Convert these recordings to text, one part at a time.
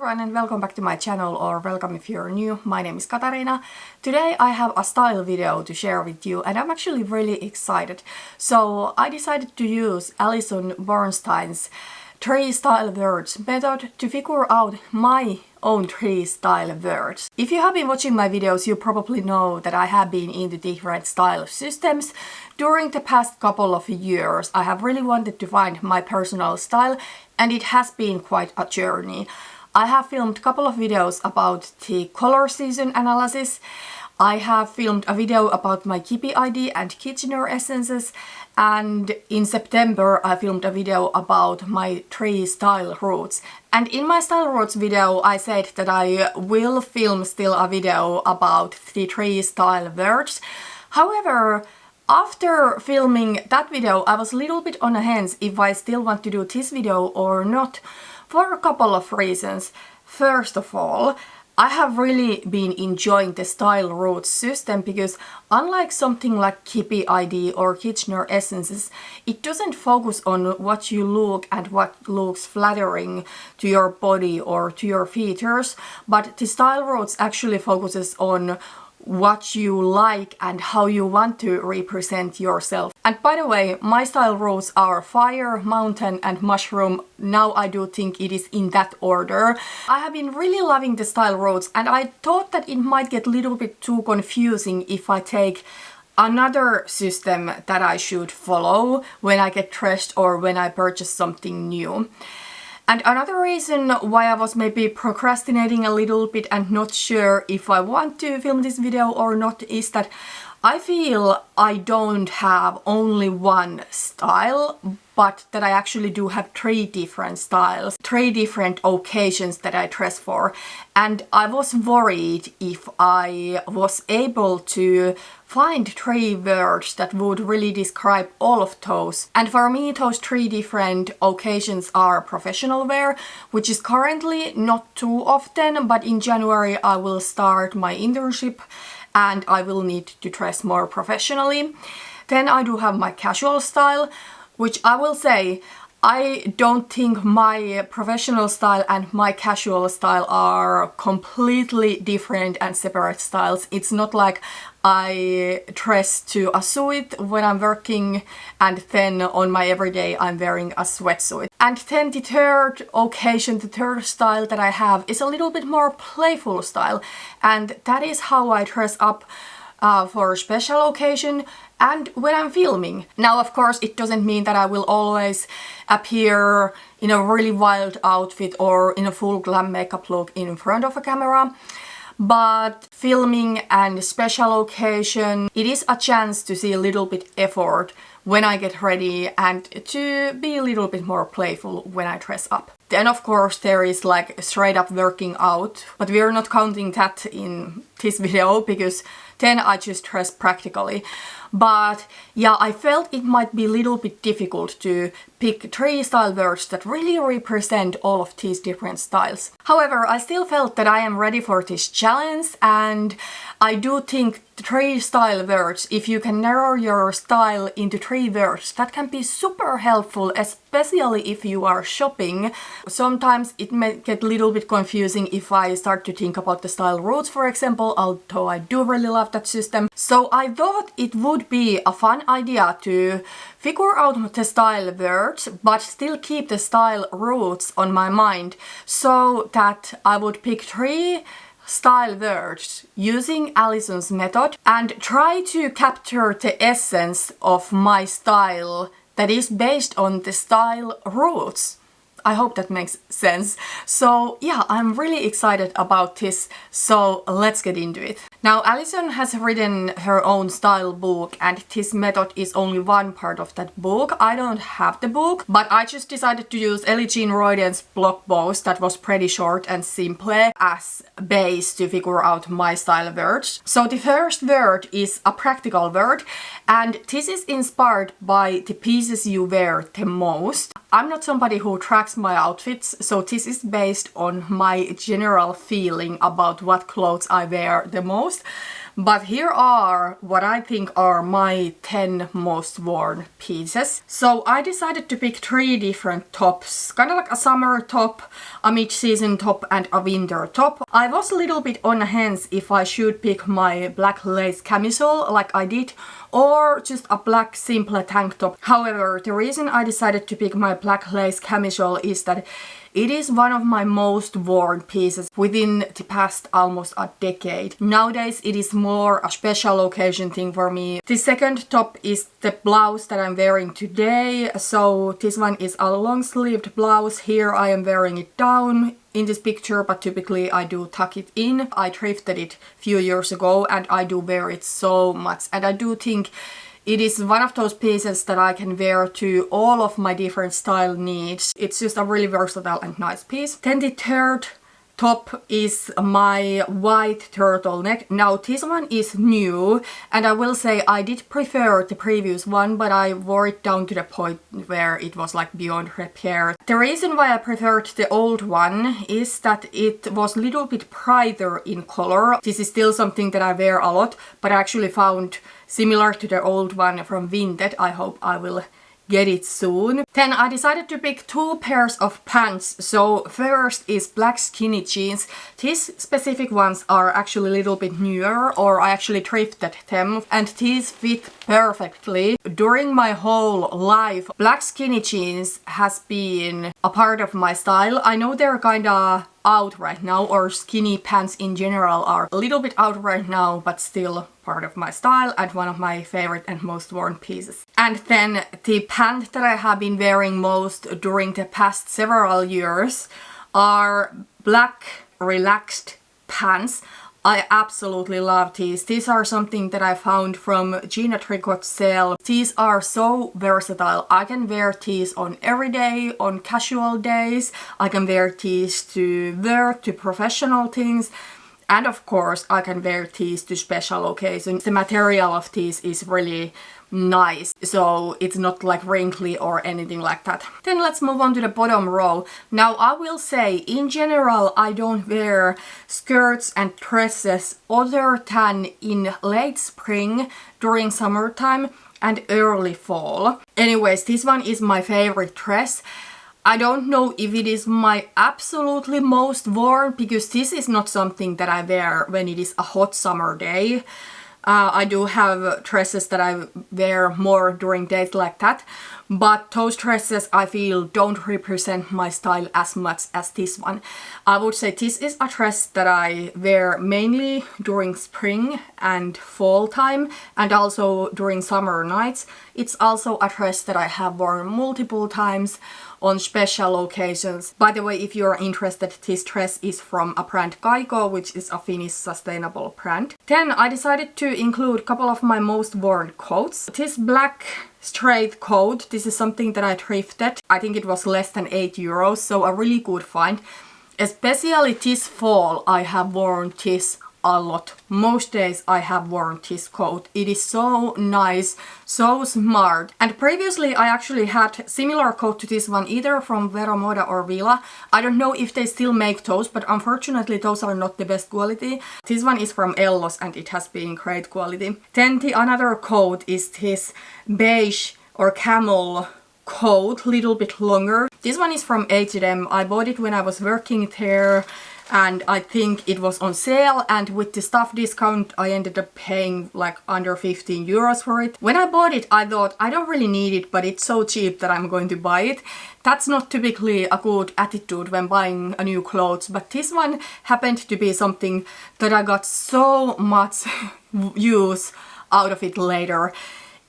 everyone and welcome back to my channel, or welcome if you're new. My name is Katarina. Today I have a style video to share with you and I'm actually really excited. So I decided to use Allison Bornstein's 3 style words method to figure out my own 3 style words. If you have been watching my videos, you probably know that I have been into different style systems. During the past couple of years, I have really wanted to find my personal style and it has been quite a journey. I have filmed a couple of videos about the color season analysis. I have filmed a video about my Keepy ID and Kitchener essences, and in September I filmed a video about my 3 style routes. And in my style routes video I said that I will film still a video about the 3 style words. However, after filming that video I was a little bit on the fence if I still want to do this video or not, for a couple of reasons. First of all, I have really been enjoying the style routes system because unlike something like Keepy ID or Kitchener essences, it doesn't focus on what you look and what looks flattering to your body or to your features, but the style routes actually focuses on what you like and how you want to represent yourself. And by the way, my style routes are fire, mountain and mushroom. Now I do think it is in that order. I have been really loving the style routes and I thought that it might get a little bit too confusing if I take another system that I should follow when I get dressed or when I purchase something new. And another reason why I was maybe procrastinating a little bit and not sure if I want to film this video or not is that I feel I don't have only one style, but that I actually do have 3 different styles, 3 different occasions that I dress for. And I was worried if I was able to find 3 words that would really describe all of those. And for me, those 3 different occasions are professional wear, which is currently not too often, but in January I will start my internship and I will need to dress more professionally. Then I do have my casual style, which I will say, I don't think my professional style and my casual style are completely different and separate styles. It's not like I dress to a suit when I'm working and then on my everyday I'm wearing a sweatsuit. And then the third occasion, the third style that I have is a little bit more playful style, and that is how I dress up for a special occasion and when I'm filming. Now of course it doesn't mean that I will always appear in a really wild outfit or in a full glam makeup look in front of a camera, but filming and special occasion, it is a chance to see a little bit effort when I get ready and to be a little bit more playful when I dress up. Then of course there is like straight up working out, but we are not counting that in this video because then I just dress practically. But yeah, I felt it might be a little bit difficult to pick 3 style words that really represent all of these different styles. However, I still felt that I am ready for this challenge, and I do think 3 style words, if you can narrow your style into 3 words, that can be super helpful, especially if you are shopping. Sometimes it may get a little bit confusing if I start to think about the style routes, for example, although I do really love that system. So I thought it would be a fun idea to figure out the style words but still keep the style routes on my mind, so that I would pick 3 style words using Allison's method and try to capture the essence of my style that is based on the style routes. I hope that makes sense. So yeah, I'm really excited about this, so let's get into it. Now Allison has written her own style book and this method is only one part of that book. I don't have the book, but I just decided to use Ellie Jean-Royden's blog post that was pretty short and simple as base to figure out my style words. So the first word is a practical word, and this is inspired by the pieces you wear the most. I'm not somebody who tracks my outfits, so this is based on my general feeling about what clothes I wear the most. But here are what I think are my 10 most worn pieces. So I decided to pick 3 different tops, kind of like a summer top, a mid-season top and a winter top. I was a little bit on the hence if I should pick my black lace camisole like I did, or just a black simple tank top. However, the reason I decided to pick my black lace camisole is that it is one of my most worn pieces within the past almost a decade. Nowadays it is more a special occasion thing for me. The second top is the blouse that I'm wearing today. So this one is a long sleeved blouse. Here I am wearing it down in this picture, but typically I do tuck it in. I thrifted it a few years ago and I do wear it so much, and I do think it is one of those pieces that I can wear to all of my different style needs. It's just a really versatile and nice piece. Then the third top is my white turtleneck. Now this one is new, and I will say I did prefer the previous one, but I wore it down to the point where it was like beyond repair. The reason why I preferred the old one is that it was a little bit brighter in color. This is still something that I wear a lot, but I actually found similar to the old one from Vinted. I hope I will get it soon. Then I decided to pick 2 pairs of pants. So first is black skinny jeans. These specific ones are actually a little bit newer, or I actually thrifted them, and these fit perfectly. During my whole life, black skinny jeans has been a part of my style. I know they're kinda out right now, or skinny pants in general are a little bit out right now, but still part of my style and one of my favorite and most worn pieces. And then the pant that I have been wearing most during the past several years are black relaxed pants. I absolutely love these. These are something that I found from Gina Tricot's sale. These are so versatile. I can wear these on every day, on casual days. I can wear these to work, to professional things. And of course, I can wear these to special occasions. The material of these is really nice, so it's not like wrinkly or anything like that. Then let's move on to the bottom row. Now I will say, in general, I don't wear skirts and dresses other than in late spring, during summertime and early fall. Anyways, this one is my favorite dress. I don't know if it is my absolutely most worn, because this is not something that I wear when it is a hot summer day. I do have dresses that I wear more during days like that, but those dresses I feel don't represent my style as much as this one. I would say this is a dress that I wear mainly during spring and fall time, and also during summer nights. It's also a dress that I have worn multiple times on special occasions. By the way, if you're interested, this dress is from a brand Kaiko, which is a Finnish sustainable brand. Then I decided to include a couple of my most worn coats. This black straight coat, this is something that I thrifted. I think it was less than €8, so a really good find. Especially this fall, I have worn this a lot. Most days I have worn this coat. It is so nice, so smart. And previously I actually had similar coat to this one, either from Vero Moda or Villa. I don't know if they still make those, but unfortunately those are not the best quality. This one is from Ellos and it has been great quality. Then the another coat is this beige or camel coat, little bit longer. This one is from H&M. I bought it when I was working there, and I think it was on sale, and with the staff discount I ended up paying like under €15 for it. When I bought it I thought I don't really need it, but it's so cheap that I'm going to buy it. That's not typically a good attitude when buying a new clothes, but this one happened to be something that I got so much use out of it later.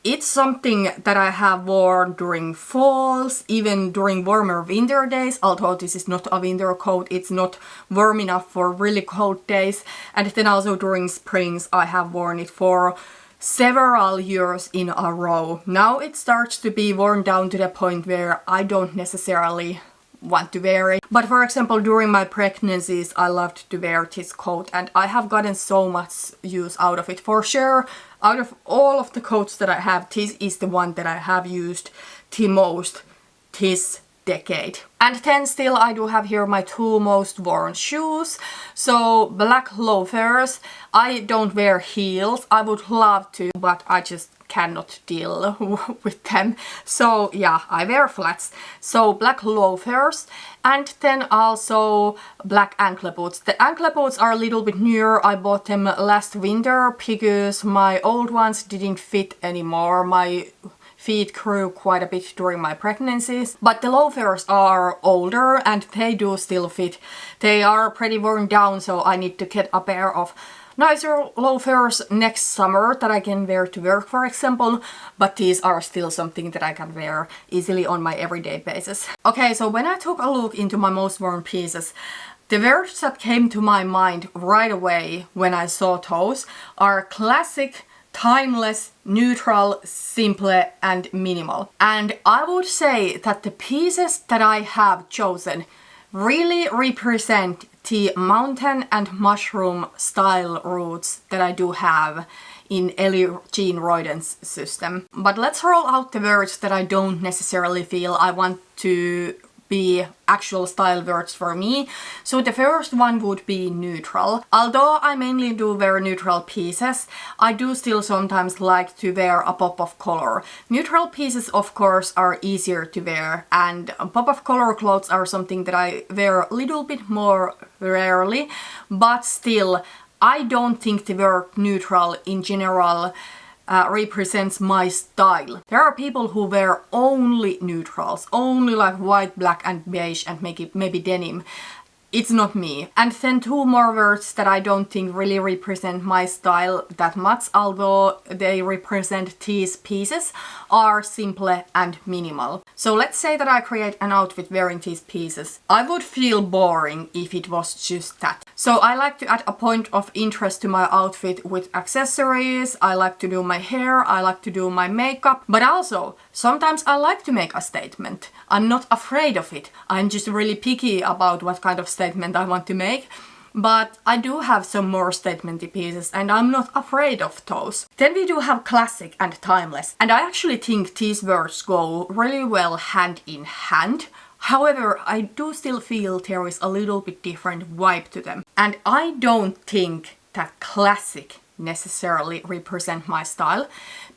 It's something that I have worn during falls, even during warmer winter days, although this is not a winter coat, it's not warm enough for really cold days. And then also during springs I have worn it for several years in a row. Now it starts to be worn down to the point where I don't necessarily want to wear it. But for example, during my pregnancies I loved to wear this coat, and I have gotten so much use out of it. For sure, out of all of the coats that I have, this is the one that I have used the most this decade. And then still I do have here my two most worn shoes. So black loafers. I don't wear heels. I would love to, but I just cannot deal with them. So yeah, I wear flats. So black loafers, and then also black ankle boots. The ankle boots are a little bit newer. I bought them last winter because my old ones didn't fit anymore. My feet grew quite a bit during my pregnancies, but the loafers are older and they do still fit. They are pretty worn down, so I need to get a pair of nicer loafers next summer that I can wear to work, for example, but these are still something that I can wear easily on my everyday basis. Okay, so when I took a look into my most worn pieces, the words that came to my mind right away when I saw those are classic, timeless, neutral, simple and minimal. And I would say that the pieces that I have chosen really represent the mountain and mushroom style roots that I do have in Ellie Jean-Royden's system. But let's roll out the words that I don't necessarily feel I want to be actual style words for me. So the first one would be neutral. Although I mainly do wear neutral pieces, I do still sometimes like to wear a pop of color. Neutral pieces of course are easier to wear, and pop of color clothes are something that I wear a little bit more rarely, but still I don't think the word neutral in general represents my style. There are people who wear only neutrals, only like white, black and beige and maybe denim. It's not me. And then two more words that I don't think really represent my style that much, although they represent these pieces, are simple and minimal. So let's say that I create an outfit wearing these pieces. I would feel boring if it was just that. So I like to add a point of interest to my outfit with accessories. I like to do my hair, I like to do my makeup, but also sometimes I like to make a statement. I'm not afraid of it. I'm just really picky about what kind of statement I want to make. But I do have some more statementy pieces and I'm not afraid of those. Then we do have classic and timeless. And I actually think these words go really well hand in hand. However, I do still feel there is a little bit different vibe to them. And I don't think that classic necessarily represent my style,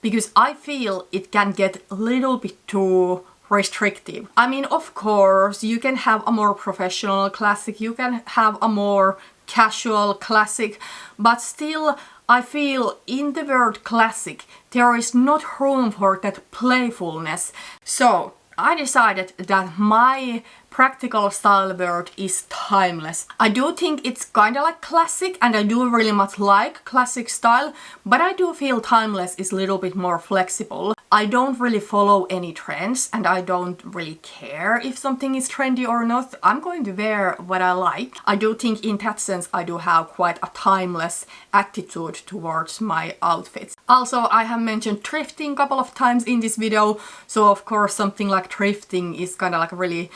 because I feel it can get a little bit too restrictive. I mean, of course, you can have a more professional classic, you can have a more casual classic, but still I feel in the word classic there is not room for that playfulness. So I decided that my practical style word is timeless. I do think it's kind of like classic and I do really much like classic style, but I do feel timeless is a little bit more flexible. I don't really follow any trends and I don't really care if something is trendy or not. I'm going to wear what I like. I do think in that sense I do have quite a timeless attitude towards my outfits. Also, I have mentioned thrifting a couple of times in this video, so of course something like thrifting is kind of like a really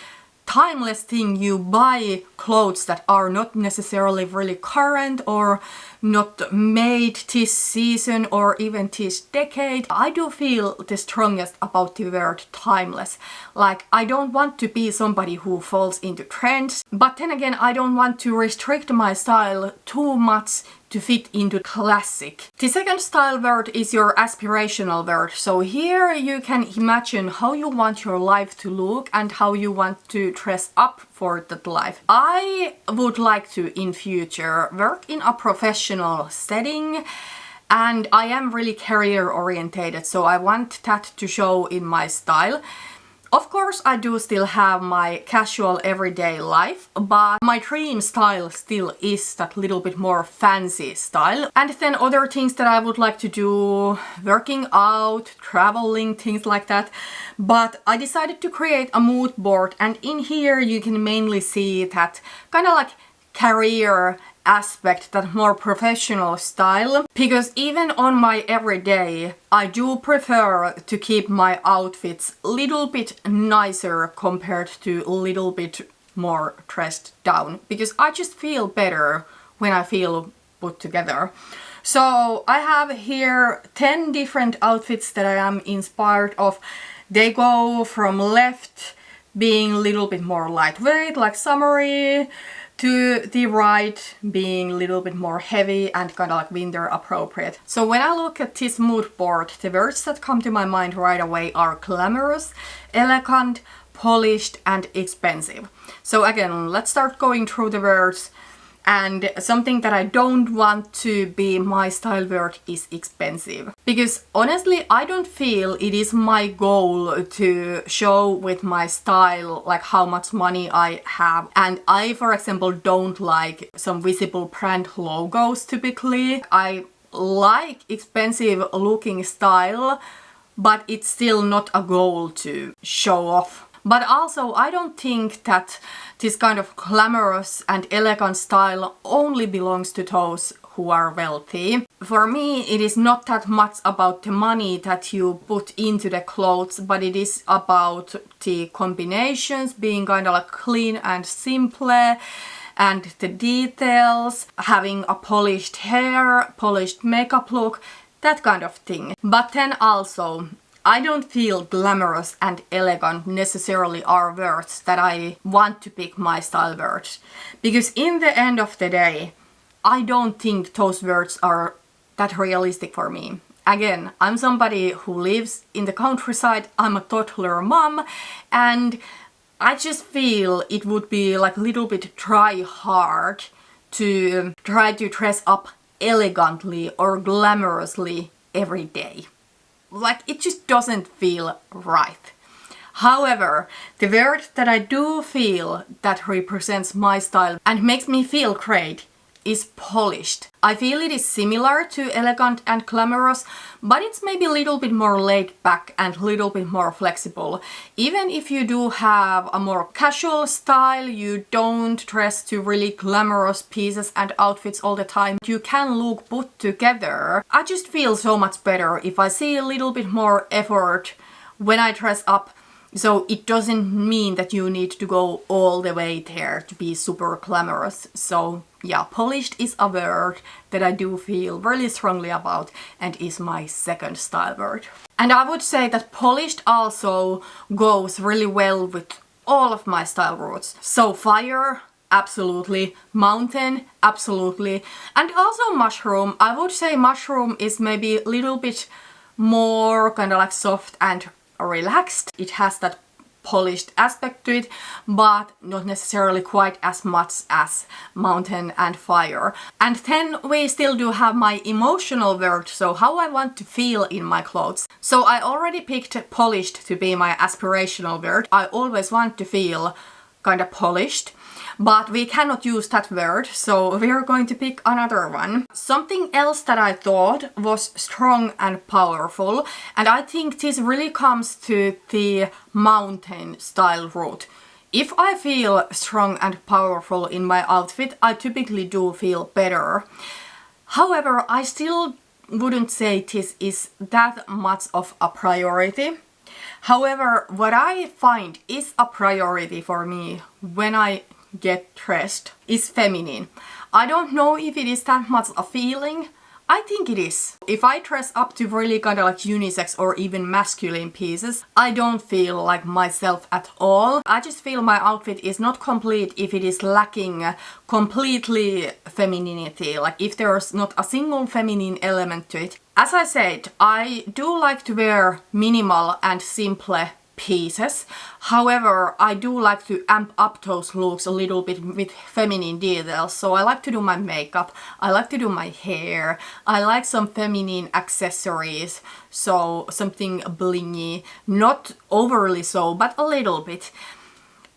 timeless thing. You buy clothes that are not necessarily really current or not made this season or even this decade. I do feel the strongest about the word timeless. Like, I don't want to be somebody who falls into trends, but then again I don't want to restrict my style too much to fit into classic. The second style word is your aspirational word. So here you can imagine how you want your life to look and how you want to dress up for that life. I would like to in future work in a professional setting, and I am really career orientated, so I want that to show in my style. Of course, I do still have my casual everyday life, but my dream style still is that little bit more fancy style. And then other things that I would like to do, working out, traveling, things like that. But I decided to create a mood board, and in here you can mainly see that kind of like career aspect, that more professional style, because even on my everyday I do prefer to keep my outfits a little bit nicer compared to a little bit more dressed down, because I just feel better when I feel put together. So I have here 10 different outfits that I am inspired of. They go from left being a little bit more lightweight, like summery, to the right being a little bit more heavy and kind of like winter appropriate. So when I look at this mood board, the words that come to my mind right away are glamorous, elegant, polished and expensive. So again, let's start going through the words. And something that I don't want to be my style word is expensive. Because honestly, I don't feel it is my goal to show with my style like how much money I have. And I, for example, don't like some visible brand logos typically. I like expensive looking style, but it's still not a goal to show off. But also, I don't think that this kind of glamorous and elegant style only belongs to those who are wealthy. For me, it is not that much about the money that you put into the clothes, but it is about the combinations being kind of like clean and simple, and the details, having a polished hair, polished makeup look, that kind of thing. But then also, I don't feel glamorous and elegant necessarily are words that I want to pick my style words. Because in the end of the day, I don't think those words are that realistic for me. Again, I'm somebody who lives in the countryside, I'm a toddler mom, and I just feel it would be like a little bit try hard to try to dress up elegantly or glamorously every day. Like, it just doesn't feel right. However, the word that I do feel that represents my style and makes me feel great is polished. I feel it is similar to elegant and glamorous, but it's maybe a little bit more laid back and a little bit more flexible. Even if you do have a more casual style, you don't dress to really glamorous pieces and outfits all the time, you can look put together. I just feel so much better if I see a little bit more effort when I dress up. So it doesn't mean that you need to go all the way there to be super glamorous. So yeah, polished is a word that I do feel really strongly about and is my second style word. And I would say that polished also goes really well with all of my style words. So fire, absolutely. Mountain, absolutely. And also mushroom. I would say mushroom is maybe a little bit more kind of like soft and relaxed. It has that polished aspect to it, but not necessarily quite as much as mountain and fire. And then we still do have my emotional word, so how I want to feel in my clothes. So I already picked polished to be my aspirational word. I always want to feel kind of polished, but we cannot use that word, so we're going to pick another one. Something else that I thought was strong and powerful, and I think this really comes to the mountain style route. If I feel strong and powerful in my outfit, I typically do feel better. However, I still wouldn't say this is that much of a priority. However, what I find is a priority for me when I get dressed is feminine. I don't know if it is that much a feeling. I think it is. If I dress up to really kind of like unisex or even masculine pieces, I don't feel like myself at all. I just feel my outfit is not complete if it is lacking completely femininity, like if there's not a single feminine element to it. As I said, I do like to wear minimal and simple pieces. However, I do like to amp up those looks a little bit with feminine details. So I like to do my makeup, I like to do my hair, I like some feminine accessories, so something blingy, not overly so, but a little bit.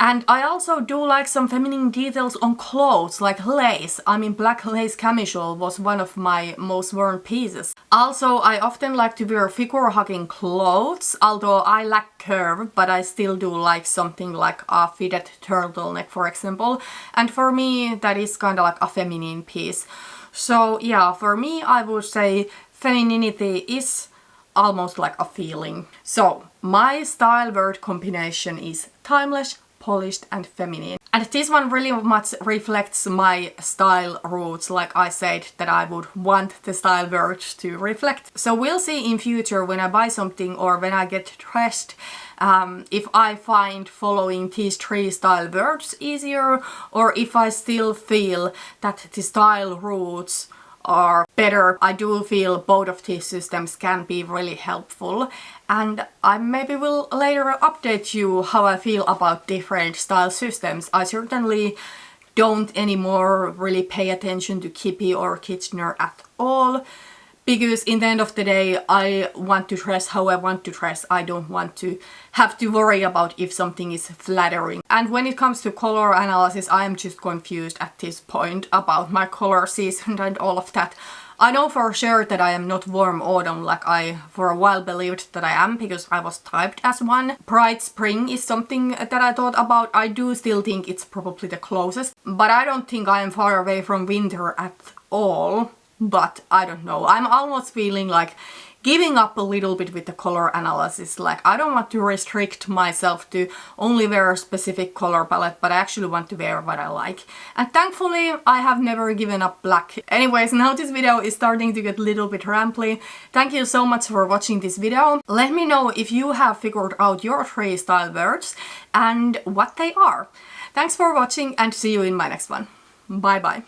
And I also do like some feminine details on clothes, like lace. I mean, black lace camisole was one of my most worn pieces. Also, I often like to wear figure-hugging clothes, although I lack curve, but I still do like something like a fitted turtleneck, for example. And for me, that is kind of like a feminine piece. So yeah, for me, I would say femininity is almost like a feeling. So my style word combination is timeless, polished and feminine. And this one really much reflects my style roots, like I said that I would want the style words to reflect. So we'll see in future when I buy something or when I get dressed, if I find following these 3 style words easier, or if I still feel that the style roots are better. I do feel both of these systems can be really helpful, and I maybe will later update you how I feel about different style systems. I certainly don't anymore really pay attention to Kippy or Kitchener at all, because in the end of the day I want to dress how I want to dress. I don't want to have to worry about if something is flattering. And when it comes to color analysis, I am just confused at this point about my color season and all of that. I know for sure that I am not warm autumn like I for a while believed that I am, because I was typed as one. Bright spring is something that I thought about. I do still think it's probably the closest, but I don't think I am far away from winter at all. But I don't know, I'm almost feeling like giving up a little bit with the color analysis. Like, I don't want to restrict myself to only wear a specific color palette, but I actually want to wear what I like. And thankfully, I have never given up black. Anyways, now this video is starting to get a little bit rambly. Thank you so much for watching this video. Let me know if you have figured out your 3 style words and what they are. Thanks for watching and see you in my next one. Bye bye.